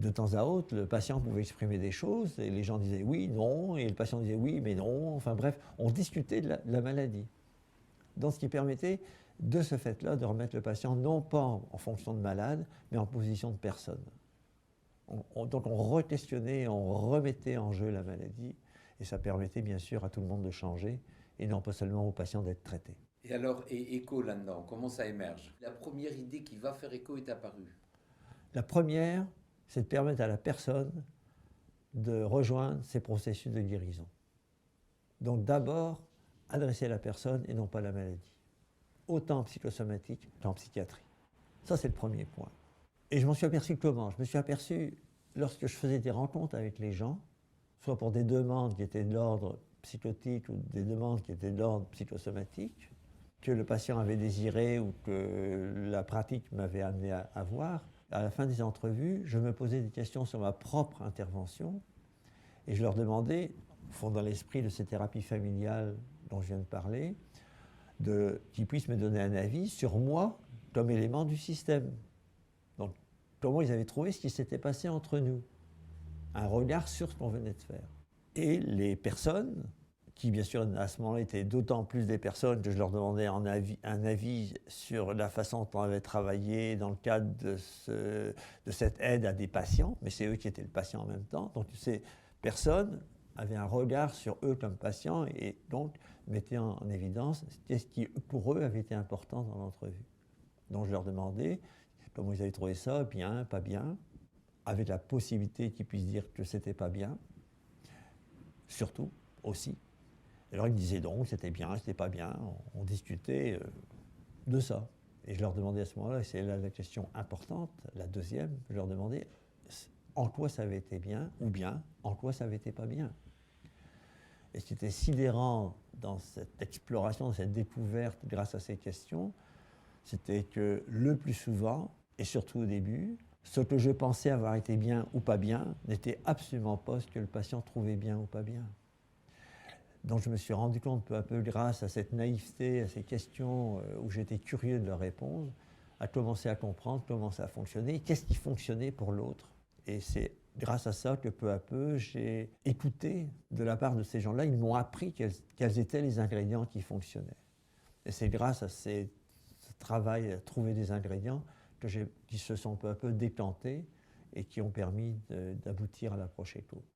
de temps à autre, le patient pouvait exprimer des choses et les gens disaient oui, non, et le patient disait oui, mais non. Enfin bref, on discutait de la maladie. Donc ce qui permettait, de ce fait-là, de remettre le patient non pas en fonction de malade, mais en position de personne. Donc on re-questionnait, on remettait en jeu la maladie, et ça permettait bien sûr à tout le monde de changer, et non pas seulement aux patients d'être traités. Et alors, et écho là-dedans, comment ça émerge? La première idée qui va faire écho est apparue. La première, c'est de permettre à la personne de rejoindre ces processus de guérison. Donc d'abord, adresser la personne et non pas la maladie, autant en psychosomatique qu'en psychiatrie. Ça, c'est le premier point. Et je m'en suis aperçu comment? Je me suis aperçu lorsque je faisais des rencontres avec les gens, soit pour des demandes qui étaient de l'ordre psychotique ou des demandes qui étaient de l'ordre psychosomatique, que le patient avait désiré ou que la pratique m'avait amené à voir. À la fin des entrevues, je me posais des questions sur ma propre intervention et je leur demandais, au fond dans l'esprit de ces thérapies familiales dont je viens de parler, qu'ils puissent me donner un avis sur moi comme élément du système. Donc, comment ils avaient trouvé ce qui s'était passé entre nous. Un regard sur ce qu'on venait de faire. Et les personnes, qui bien sûr à ce moment-là étaient d'autant plus des personnes que je leur demandais un avis sur la façon dont on avait travaillé dans le cadre de cette aide à des patients, mais c'est eux qui étaient le patient en même temps. Donc ces personnes avaient un regard sur eux comme patients et donc mettaient en évidence ce qui pour eux avait été important dans l'entrevue. Donc je leur demandais comment ils avaient trouvé ça, bien, pas bien, avec la possibilité qu'ils puissent dire que c'était pas bien, surtout aussi. Alors ils me disaient donc, c'était bien, c'était pas bien, on discutait de ça. Et je leur demandais à ce moment-là, et c'est là la question importante, la deuxième, je leur demandais en quoi ça avait été bien, ou bien en quoi ça avait été pas bien. Et ce qui était sidérant dans cette exploration, dans cette découverte grâce à ces questions, c'était que le plus souvent, et surtout au début, ce que je pensais avoir été bien ou pas bien n'était absolument pas ce que le patient trouvait bien ou pas bien. Donc je me suis rendu compte peu à peu, grâce à cette naïveté, à ces questions où j'étais curieux de leur répondre, à commencer à comprendre comment ça fonctionnait, qu'est-ce qui fonctionnait pour l'autre. Et c'est grâce à ça que peu à peu, j'ai écouté de la part de ces gens-là, ils m'ont appris quels étaient les ingrédients qui fonctionnaient. Et c'est grâce à ce travail à trouver des ingrédients qui se sont peu à peu décantés et qui ont permis d'aboutir à l'approche éco.